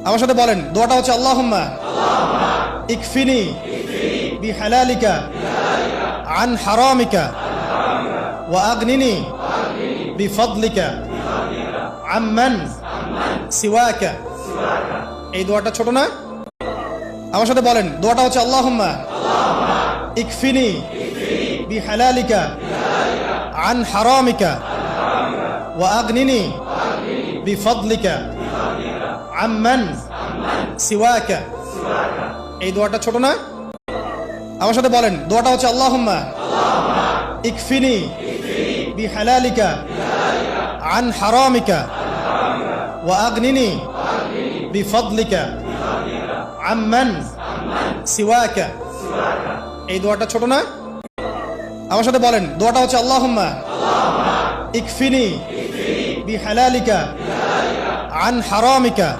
আমার সাথে বলেন, দোয়াটা হচ্ছে আল্লাহুম্মা ইকফিনি বিহালালিকা আন হারামিকা ওয়া আগনিনি বিফদলিকা আম্মান সিওয়াকা। এই দোয়াটা ছোট না? আমার সাথে বলেন, দোয়াটা হচ্ছে আল্লাহুম্মা ইকফিনি বিহালালিকা আন হারামিকা ওয়া আগনিনি বিফদলিকা আম্মান সিওয়াকা। এই দোয়াটা ছোট না? আমার সাথে বলেন, দোয়াটা হচ্ছে আল্লাহুম্মা ইকফিনি বিহালালিকা আন হারামিকা ওয়া আগনিনি বিফদলিকা আম্মান সিওয়াকা। এই দোয়াটা ছোট না? আমার সাথে বলেন, দোয়াটা হচ্ছে আল্লাহুম্মা ইকফিনি বিহালালিকা আন হারামিকা